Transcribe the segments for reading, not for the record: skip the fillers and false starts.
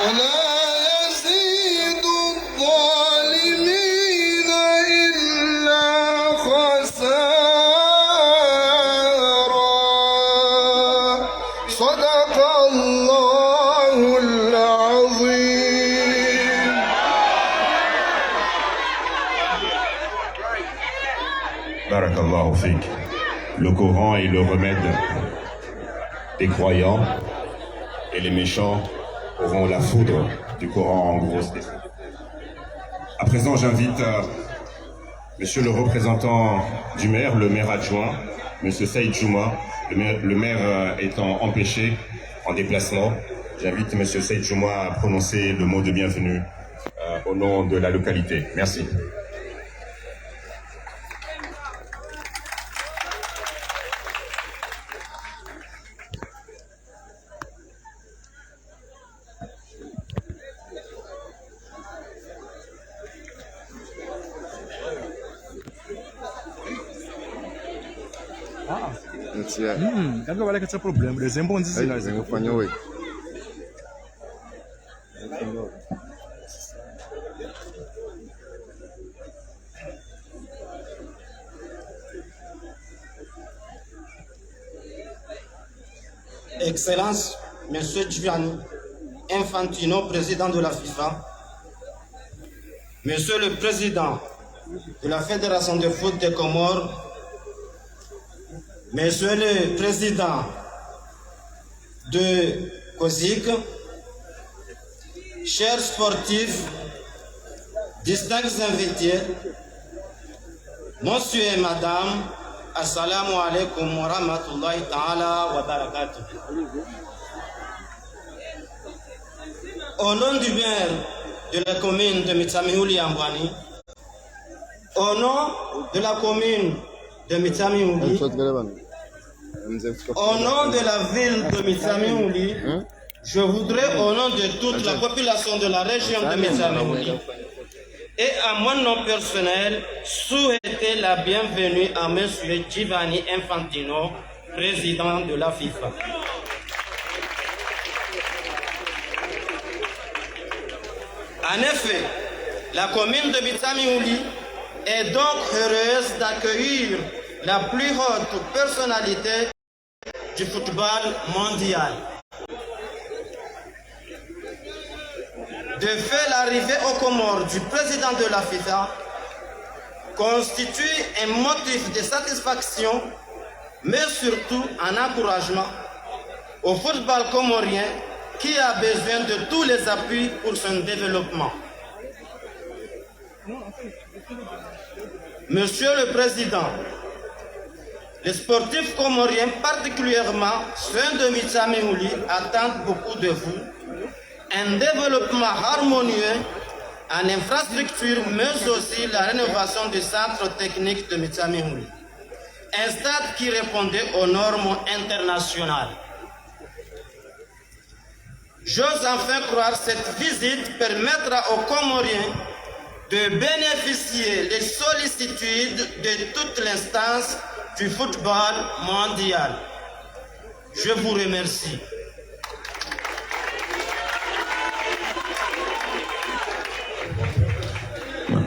ولا يزيد الظالمين إلا خسارا صدق الله العظيم. Barakallahu fik. Le Coran est le remède des croyants et les méchants auront la foudre du Coran en grosse défaite. À présent, j'invite monsieur le représentant du maire, le maire adjoint, monsieur Saïd Jouma, le maire étant empêché en déplacement. J'invite monsieur Saïd Jouma à prononcer le mot de bienvenue au nom de la localité. Merci. Kaga wala katika problem les imbonzi zina zingafanya wewe. Excellence, Monsieur Gianni Infantino, président de la FIFA, Monsieur le président de la Fédération de foot des Comores, Monsieur le président de COSIC, chers sportifs, distincts invités, Monsieur et Madame, Assalamu alaikum wa rahmatullahi ta'ala wa barakatuh. Au nom du maire de la commune de Mitsamiouli Ambwani, au nom de la commune de Mitsamiouli, au nom de la ville de Mitsamiouli, je voudrais au nom de toute la population de la région de Mitsamiouli et à mon nom personnel souhaiter la bienvenue à M. Gianni Infantino, président de la FIFA. En effet, la commune de Mitsamiouli est donc heureuse d'accueillir la plus haute personnalité du football mondial. De fait, l'arrivée aux Comores du président de la FIFA constitue un motif de satisfaction, mais surtout un encouragement au football comorien qui a besoin de tous les appuis pour son développement. Monsieur le Président, les sportifs comoriens, particulièrement ceux de Mitsamiouli, attendent beaucoup de vous. Un développement harmonieux en infrastructure, mais aussi la rénovation du centre technique de Mitsamiouli. Un stade qui répondait aux normes internationales. J'ose enfin croire que cette visite permettra aux Comoriens de bénéficier des sollicitudes de toute l'instance du football mondial. Je vous remercie.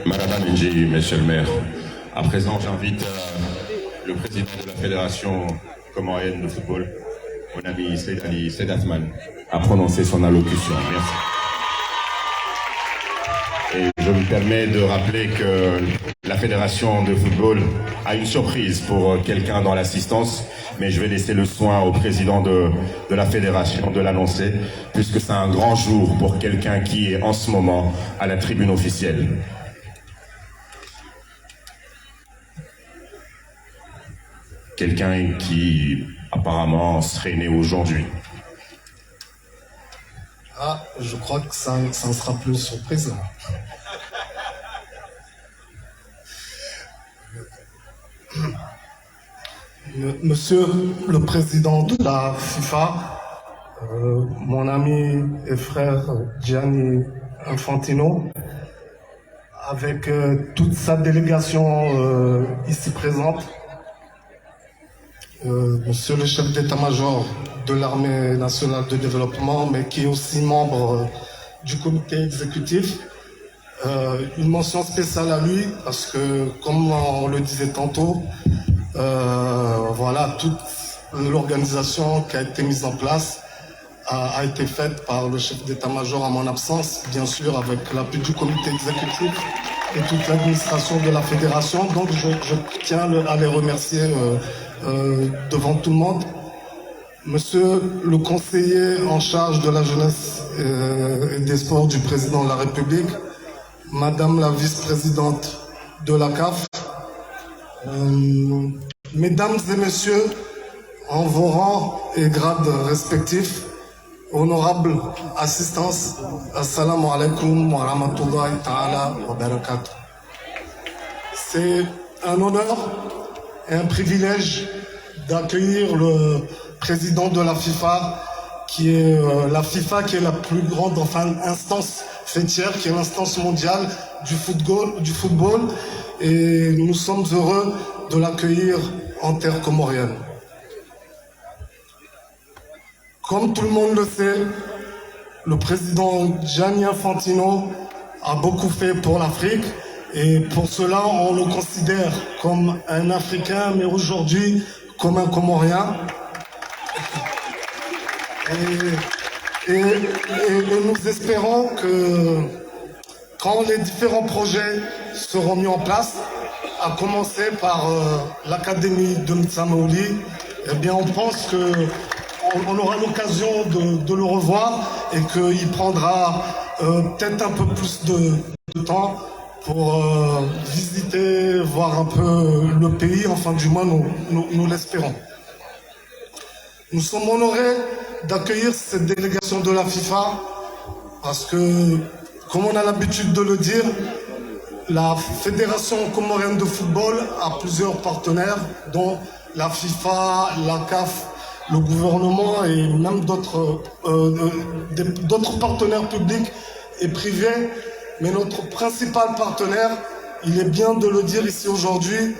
Madame Ndji, monsieur le maire, à présent j'invite le président de la Fédération comorienne de football, mon ami Ali Sedatman, à prononcer son allocution. Merci. Et je me permets de rappeler que la Fédération de football a une surprise pour quelqu'un dans l'assistance, mais je vais laisser le soin au président de la Fédération de l'annoncer, puisque c'est un grand jour pour quelqu'un qui est en ce moment à la tribune officielle. Quelqu'un qui apparemment serait né aujourd'hui. Ah, je crois que ça ne sera plus une surprise. Monsieur le Président de la FIFA, mon ami et frère Gianni Infantino, avec toute sa délégation ici présente, Monsieur le chef d'état-major de l'armée nationale de développement, mais qui est aussi membre du comité exécutif. Une mention spéciale à lui parce que, comme on le disait tantôt, voilà, toute l'organisation qui a été mise en place a été faite par le chef d'état-major à mon absence, bien sûr avec l'appui du comité exécutif et toute l'administration de la fédération. Donc je tiens à les remercier devant tout le monde. Monsieur le conseiller en charge de la jeunesse et des sports du président de la République, Madame la vice-présidente de la CAF, Mesdames et Messieurs, en vos rangs et grades respectifs, honorable assistance, assalamu alaikum wa rahmatullahi ta'ala wa barakatuh. C'est un honneur et un privilège d'accueillir le président de la FIFA, qui est la FIFA, qui est la plus grande instance fêtière, qui est l'instance mondiale du football, et nous sommes heureux de l'accueillir en terre comorienne. Comme tout le monde le sait, le président Gianni Infantino a beaucoup fait pour l'Afrique, et pour cela on le considère comme un Africain, mais aujourd'hui comme un Comorien. Et nous espérons que quand les différents projets seront mis en place, à commencer par l'Académie de Mtsamouli, eh bien on pense qu'on aura l'occasion de le revoir et qu'il prendra peut-être un peu plus de temps pour visiter, voir un peu le pays, enfin du moins nous l'espérons. Nous sommes honorés d'accueillir cette délégation de la FIFA parce que, comme on a l'habitude de le dire, la Fédération comorienne de football a plusieurs partenaires, dont la FIFA, la CAF, le gouvernement et même d'autres partenaires publics et privés. Mais notre principal partenaire, il est bien de le dire ici aujourd'hui,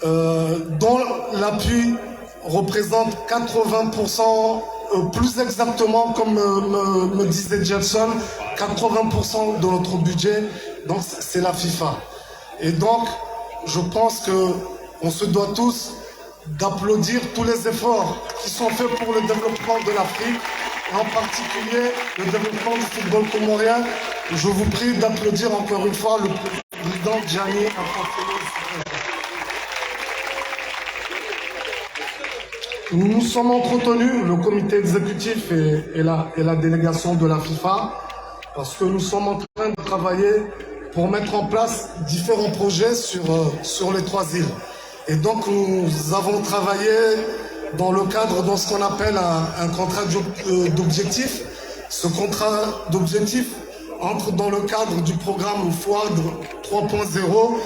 dont l'appui représente 80%, plus exactement, comme me disait Jefferson, 80% de notre budget, donc c'est la FIFA. Et donc, je pense qu'on se doit tous d'applaudir tous les efforts qui sont faits pour le développement de l'Afrique, en particulier le développement du football comorien. Je vous prie d'applaudir encore une fois le président Gianni Infantino. Nous nous sommes entretenus, le comité exécutif et la délégation de la FIFA, parce que nous sommes en train de travailler pour mettre en place différents projets sur les 3 îles. Et donc nous avons travaillé dans le cadre de ce qu'on appelle un contrat d'objectif. Ce contrat d'objectif entre dans le cadre du programme FOAD 3.0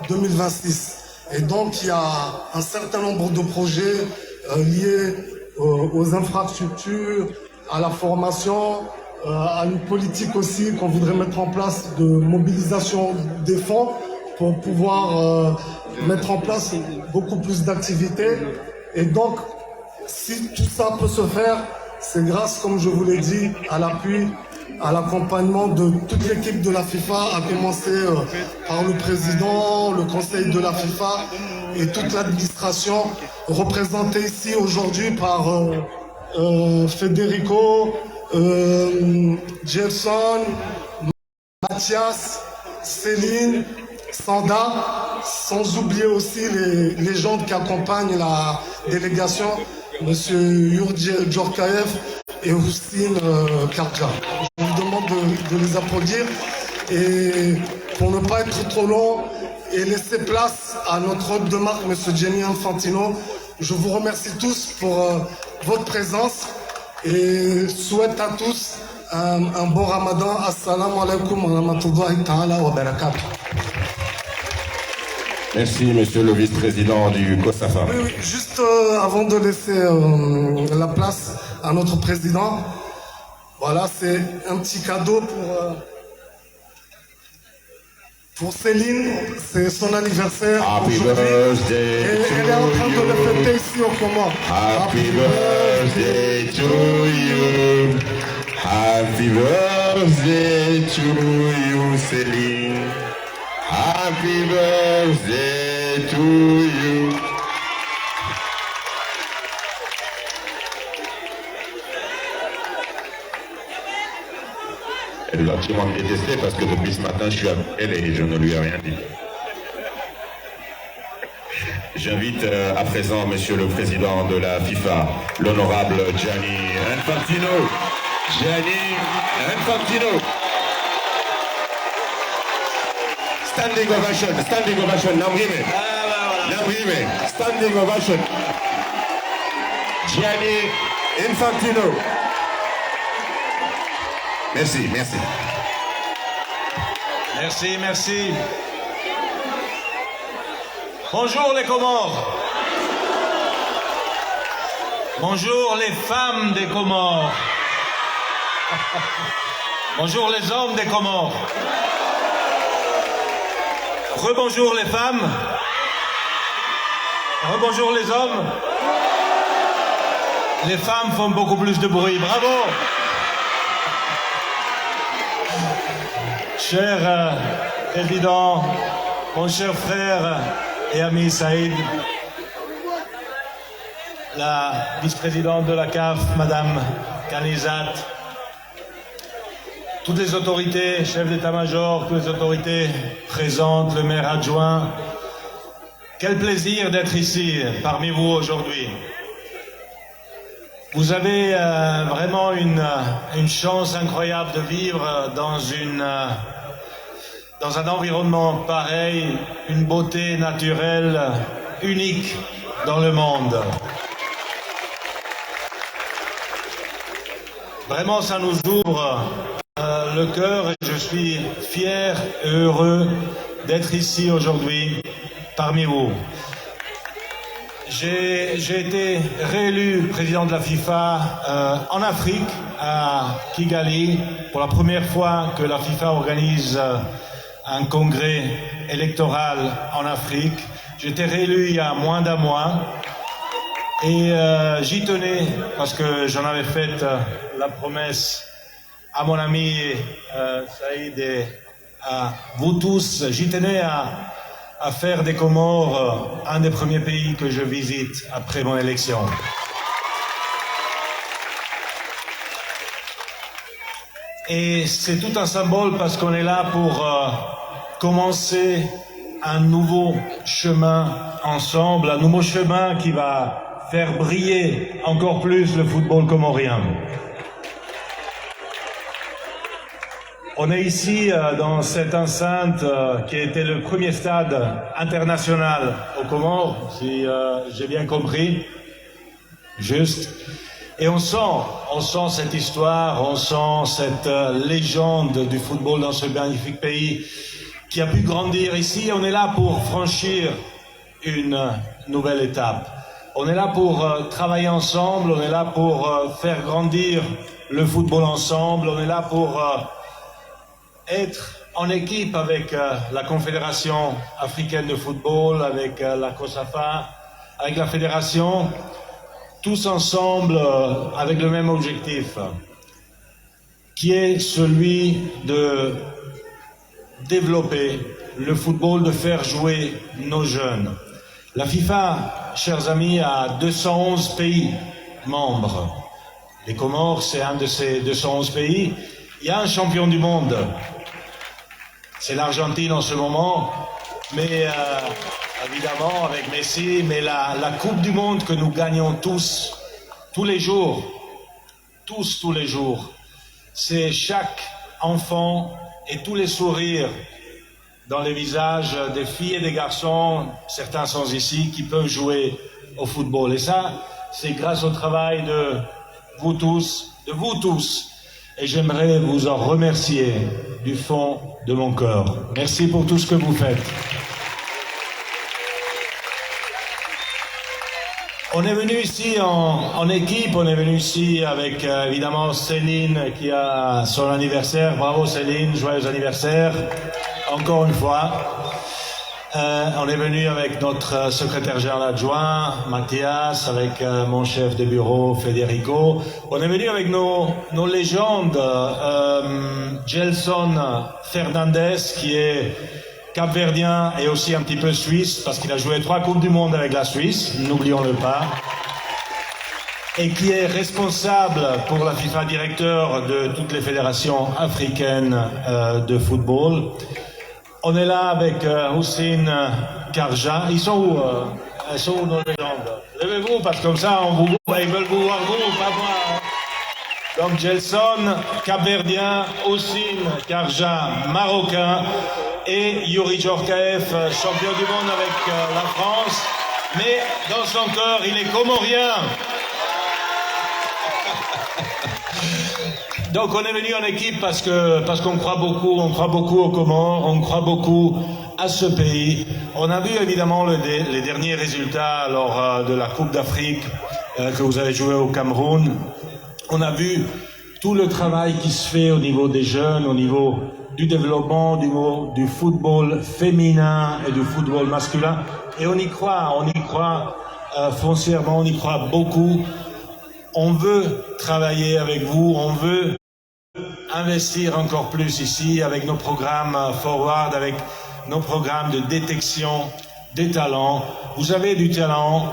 2023-2026. Et donc il y a un certain nombre de projets liés aux infrastructures, à la formation, à une politique aussi qu'on voudrait mettre en place de mobilisation des fonds pour pouvoir mettre en place beaucoup plus d'activités. Et donc, si tout ça peut se faire, c'est grâce, comme je vous l'ai dit, à l'appui, à l'accompagnement de toute l'équipe de la FIFA, à commencer par le président, le conseil de la FIFA et toute l'administration, représentée ici aujourd'hui par Federico, Jefferson, Mathias, Céline, Sanda, sans oublier aussi les gens qui accompagnent la délégation, Monsieur Yurgi Djorkaev et Oustine Karja. Je vous demande de les applaudir et pour ne pas être trop long et laisser place à notre hôte de marque, Monsieur Gianni Infantino, je vous remercie tous pour votre présence et souhaite à tous un bon Ramadan. Assalamu alaikum wa rahmatullahi ta'ala wa barakatuh. Merci, monsieur le vice-président du COSAFA. Oui, juste avant de laisser la place à notre président, voilà, c'est un petit cadeau pour Céline, c'est son anniversaire. Happy birthday et elle est en train de le fêter ici au Comores. Happy birthday to you. Happy Happy birthday to you, Céline. Happy birthday to you. Elle va sûrement me détester parce que depuis ce matin, je suis avec elle et je ne lui ai rien dit. J'invite à présent Monsieur le Président de la FIFA, l'honorable Gianni Infantino. Gianni Infantino. Standing ovation, Namrime. Namrime, standing ovation. Gianni Infantino. Merci, merci. Merci, merci. Bonjour les Comores. Bonjour les femmes des Comores. Bonjour les hommes des Comores. Rebonjour les femmes. Rebonjour les hommes. Les femmes font beaucoup plus de bruit. Bravo. Cher président, mon cher frère et ami Saïd, la vice-présidente de la CAF, Madame Kanizat, toutes les autorités, chefs d'état-major, toutes les autorités présentes, le maire adjoint, quel plaisir d'être ici parmi vous aujourd'hui. Vous avez vraiment une chance incroyable de vivre dans un environnement pareil, une beauté naturelle unique dans le monde. Vraiment, ça nous ouvre le cœur et je suis fier et heureux d'être ici aujourd'hui parmi vous. J'ai été réélu président de la FIFA en Afrique, à Kigali, pour la première fois que la FIFA organise un congrès électoral en Afrique. J'ai été réélu il y a moins d'un mois et j'y tenais parce que j'en avais fait la promesse à mon ami Saïd et à vous tous. J'y tenais à faire des Comores un des premiers pays que je visite après mon élection. Et c'est tout un symbole parce qu'on est là pour commencer un nouveau chemin ensemble, un nouveau chemin qui va faire briller encore plus le football comorien. On est ici dans cette enceinte qui a été le premier stade international aux Comores, si j'ai bien compris, juste. Et on sent cette histoire, on sent cette légende du football dans ce magnifique pays qui a pu grandir ici. On est là pour franchir une nouvelle étape. On est là pour travailler ensemble, on est là pour faire grandir le football ensemble, on est là pour être en équipe avec la Confédération africaine de football, avec la COSAFA, avec la fédération, tous ensemble avec le même objectif, qui est celui de développer le football, de faire jouer nos jeunes. La FIFA, chers amis, a 211 pays membres. Les Comores, c'est un de ces 211 pays. Il y a un champion du monde. C'est l'Argentine en ce moment, mais évidemment avec Messi, mais la Coupe du Monde que nous gagnons tous les jours, tous les jours, c'est chaque enfant et tous les sourires dans les visages des filles et des garçons, certains sont ici, qui peuvent jouer au football. Et ça, c'est grâce au travail de vous tous. Et j'aimerais vous en remercier du fond de mon cœur. Merci pour tout ce que vous faites. On est venu ici en équipe, on est venu ici avec évidemment Céline qui a son anniversaire. Bravo Céline, joyeux anniversaire, encore une fois. On est venu avec notre secrétaire général adjoint, Mathias, avec mon chef de bureau, Federico. On est venu avec nos légendes, Gelson Fernandez, qui est capverdien et aussi un petit peu suisse, parce qu'il a joué 3 Coupes du Monde avec la Suisse, n'oublions-le pas, et qui est responsable pour la FIFA, directeur de toutes les fédérations africaines de football. On est là avec Houssine Karja. Ils sont où nos légendes? Levez-vous, parce que comme ça, ils veulent vous voir, vous, pas moi. Donc Gelson, capverdien, Houssine Karja, marocain, et Youri Djorkaeff, champion du monde avec la France. Mais dans son cœur, il est comorien. Donc on est venu en équipe parce qu'on croit beaucoup aux Comores, on croit beaucoup à ce pays. On a vu évidemment les derniers résultats lors de la Coupe d'Afrique que vous avez joué au Cameroun. On a vu tout le travail qui se fait au niveau des jeunes, au niveau du développement, du football féminin et du football masculin. Et on y croit foncièrement, on y croit beaucoup. On veut travailler avec vous, on veut investir encore plus ici avec nos programmes Forward, avec nos programmes de détection des talents. Vous avez du talent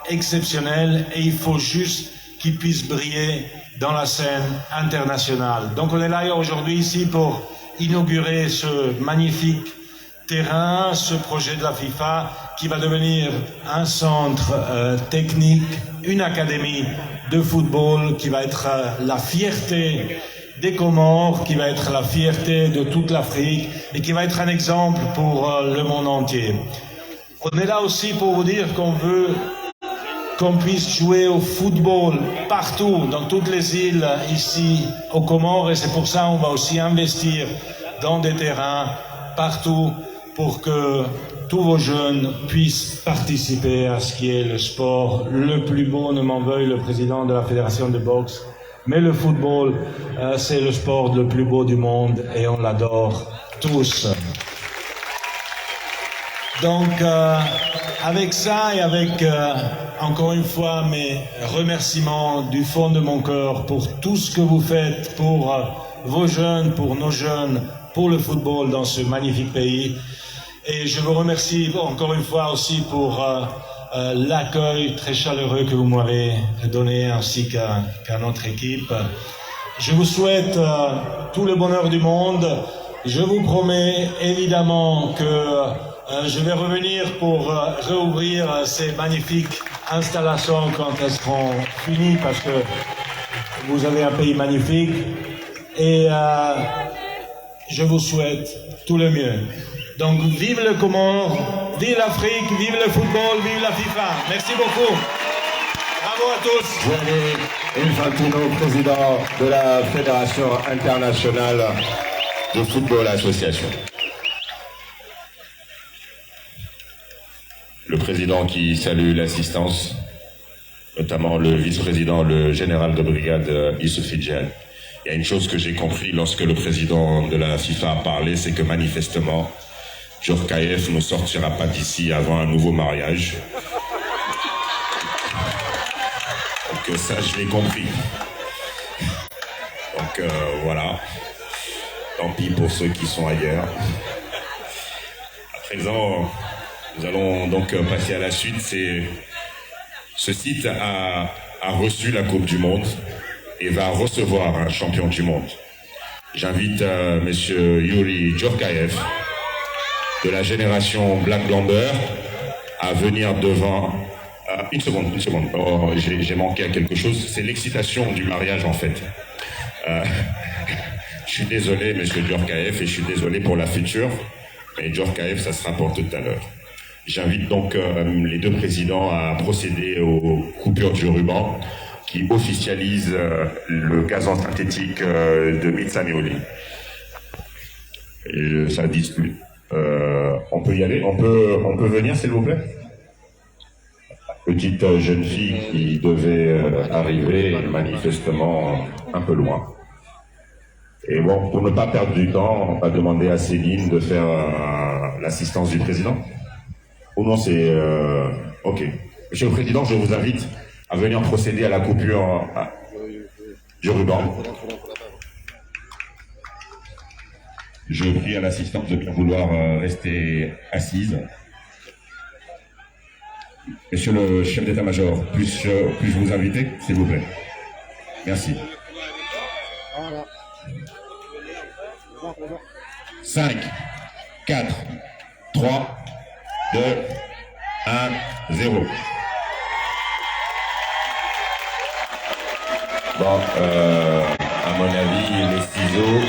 exceptionnel et il faut juste qu'il puisse briller dans la scène internationale. Donc on est là aujourd'hui ici pour inaugurer ce magnifique terrain, ce projet de la FIFA qui va devenir un centre technique, une académie de football qui va être la fierté des Comores, qui va être la fierté de toute l'Afrique et qui va être un exemple pour le monde entier. On est là aussi pour vous dire qu'on veut qu'on puisse jouer au football partout, dans toutes les îles ici aux Comores, et c'est pour ça qu'on va aussi investir dans des terrains partout pour que tous vos jeunes puissent participer à ce qui est le sport le plus beau, ne m'en veuille le président de la fédération de boxe, mais le football, c'est le sport le plus beau du monde et on l'adore tous. Donc, avec ça et avec, encore une fois, mes remerciements du fond de mon cœur pour tout ce que vous faites pour vos jeunes, pour nos jeunes, pour le football dans ce magnifique pays. Et je vous remercie encore une fois aussi pour l'accueil très chaleureux que vous m'avez donné ainsi qu'à notre équipe. Je vous souhaite tout le bonheur du monde. Je vous promets évidemment que je vais revenir pour réouvrir ces magnifiques installations quand elles seront finies parce que vous avez un pays magnifique et je vous souhaite tout le mieux. Donc vive le Comore, vive l'Afrique, vive le football, vive la FIFA. Merci beaucoup. Bravo à tous. Gianni Infantino, président de la Fédération internationale de football association. Le président qui salue l'assistance, notamment le vice-président, le général de brigade Youssouf Fidjal. Il y a une chose que j'ai compris lorsque le président de la FIFA a parlé, c'est que manifestement, Djorkaeff ne sortira pas d'ici avant un nouveau mariage. Donc ça, je l'ai compris. Donc voilà. Tant pis pour ceux qui sont ailleurs. À présent, nous allons donc passer à la suite. Ce site a reçu la Coupe du Monde et va recevoir un champion du monde. J'invite Monsieur Youri Djorkaeff de la génération Black Blamber à venir devant... une seconde. Oh, j'ai manqué à quelque chose. C'est l'excitation du mariage en fait. Je suis désolé Monsieur Djorkaeff et je suis désolé pour la future. Mais Djorkaeff, ça sera pour tout à l'heure. J'invite donc les deux présidents à procéder aux coupures du ruban qui officialisent le gazon synthétique de Mitsameoli. Et ça dit plus. On peut y aller, on peut venir s'il vous plaît. Petite jeune fille qui devait arriver manifestement un peu loin. Et bon, pour ne pas perdre du temps, on va demander à Céline de faire l'assistance du président. Ou non, c'est... ok. Monsieur le Président, je vous invite à venir procéder à la coupure du ruban. Je prie à l'assistante de bien vouloir rester assise. Monsieur le chef d'état-major, puis-je vous inviter, s'il vous plaît? Merci. 5, 4, 3, 2, 1, 0. Bon, à mon avis, les ciseaux,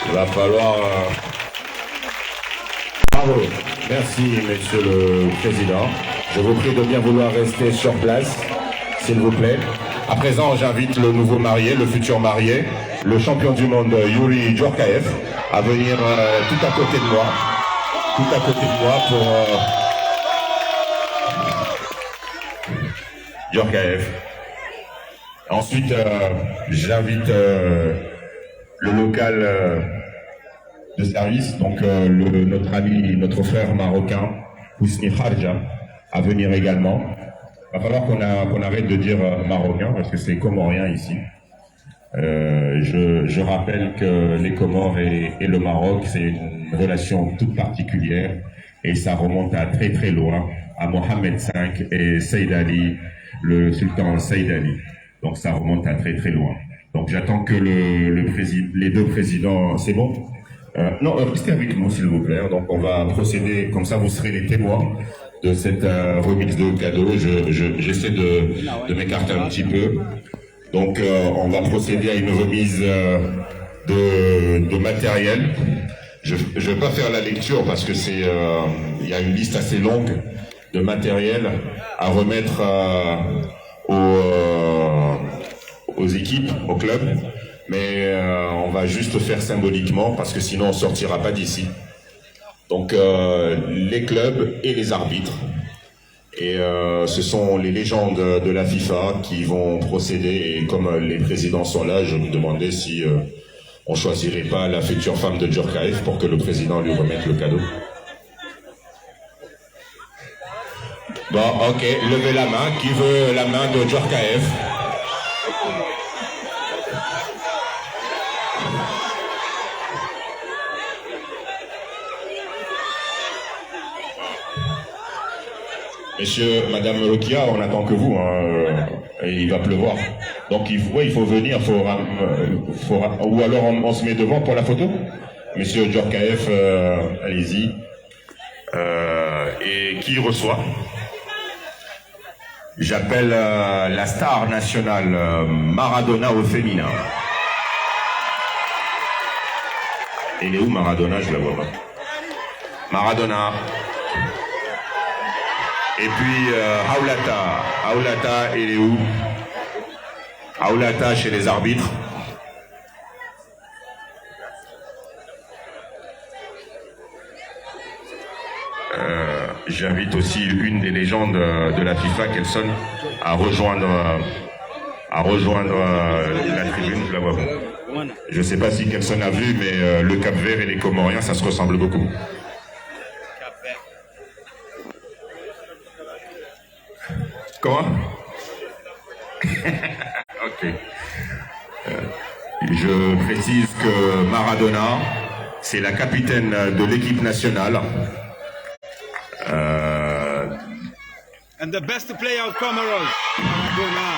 il va falloir... Bravo. Merci, Monsieur le Président. Je vous prie de bien vouloir rester sur place, s'il vous plaît. À présent, j'invite le nouveau marié, le futur marié, le champion du monde, Yuri Djorkaeff, à venir tout à côté de moi. Tout à côté de moi pour Djorkaeff. Ensuite, j'invite le local de service, donc notre ami, notre frère marocain, Ousni Kharja, à venir également. Il va falloir qu'on arrête de dire marocain, parce que c'est comorien ici. Je rappelle que les Comores et le Maroc, c'est une relation toute particulière, et ça remonte à très très loin, à Mohamed V et Saïd Ali, le sultan Saïd Ali. Donc ça remonte à très très loin. Donc j'attends que les deux présidents... C'est bon? Non, restez avec nous s'il vous plaît. Donc on va procéder, comme ça vous serez les témoins de cette remise de cadeaux. J'essaie de m'écarter un petit peu. Donc on va procéder à une remise de matériel. Je ne vais pas faire la lecture parce que il y a une liste assez longue de matériel à remettre aux équipes, au club. Mais on va juste faire symboliquement parce que sinon on sortira pas d'ici. Donc les clubs et les arbitres. Et ce sont les légendes de la FIFA qui vont procéder. Et comme les présidents sont là, je me demandais si on choisirait pas la future femme de Djorkaeff pour que le président lui remette le cadeau. Bon, ok, levez la main. Qui veut la main de Djorkaeff? Monsieur, Madame Rokia, on attend que vous, hein, et il va pleuvoir. Donc il faut venir, ou alors on se met devant pour la photo. Monsieur Djorkaeff, allez-y. Et qui reçoit? J'appelle la star nationale Maradona au féminin. Elle est où Maradona? Je la vois pas. Maradona. Et puis Aoulata, elle est où? Aoulata chez les arbitres. J'invite aussi une des légendes de la FIFA, Kelson, à rejoindre la tribune. Je la vois pas. Je ne sais pas si Kelson a vu, mais le Cap-Vert et les Comoriens, ça se ressemble beaucoup. Comment? Ok. Je précise que Maradona, c'est la capitaine de l'équipe nationale. And the best player of Comoros, Maradona.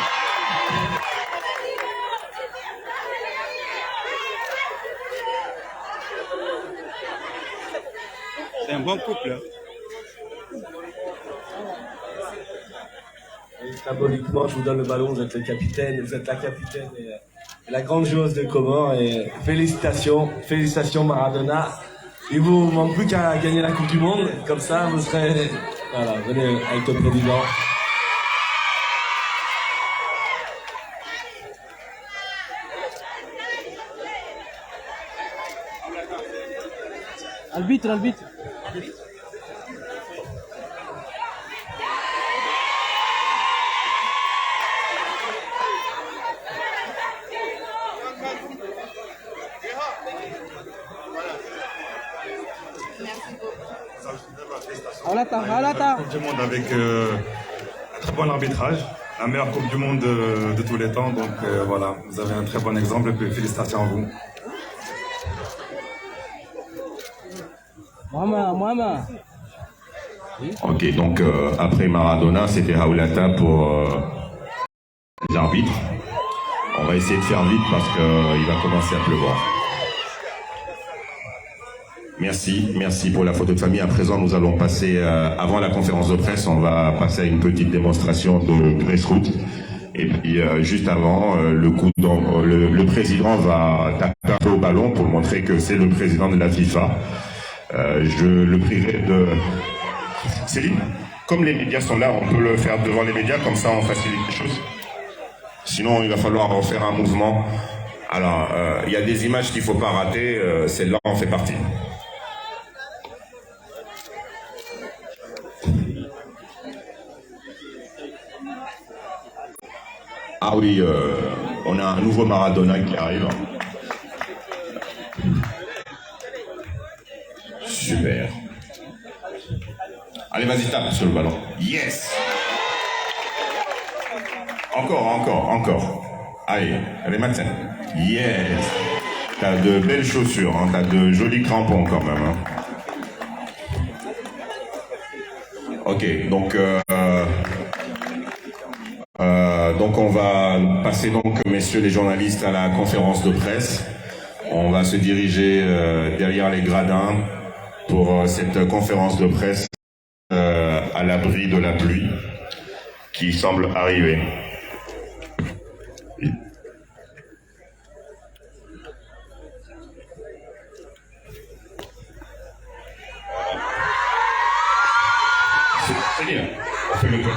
C'est un bon couple. Symboliquement, je vous donne le ballon, vous êtes le capitaine, vous êtes la capitaine et la grande joueuse de Comores. Et félicitations Maradona. Il vous manque plus qu'à gagner la Coupe du Monde, comme ça vous serez... Voilà, venez avec le président. Arbitre. Coupe du Monde avec un très bon arbitrage, la meilleure Coupe du Monde de tous les temps. Donc voilà, vous avez un très bon exemple et félicitations à vous. Ok, donc après Maradona, c'était Raoulata pour les arbitres. On va essayer de faire vite parce qu'il va commencer à pleuvoir. Merci pour la photo de famille. À présent, nous allons passer, avant la conférence de presse, on va passer à une petite démonstration de grassroots. Et puis, juste avant, le président va taper un peu au ballon pour montrer que c'est le président de la FIFA. Je le prierai de... Céline, comme les médias sont là, on peut le faire devant les médias, comme ça on facilite les choses. Sinon, il va falloir refaire un mouvement. Alors, il y a des images qu'il ne faut pas rater, celle-là en fait partie. Ah oui, on a un nouveau Maradona qui arrive. Super. Allez, vas-y, tape sur le ballon. Yes! Encore. Allez, Matin. Yes! T'as de belles chaussures, hein. T'as de jolis crampons quand même. Hein. Ok, donc on va passer donc, messieurs les journalistes, à la conférence de presse. On va se diriger derrière les gradins pour cette conférence de presse à l'abri de la pluie qui semble arriver. C'est bien, on fait le tour.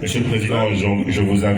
Monsieur le Président, je vous invite.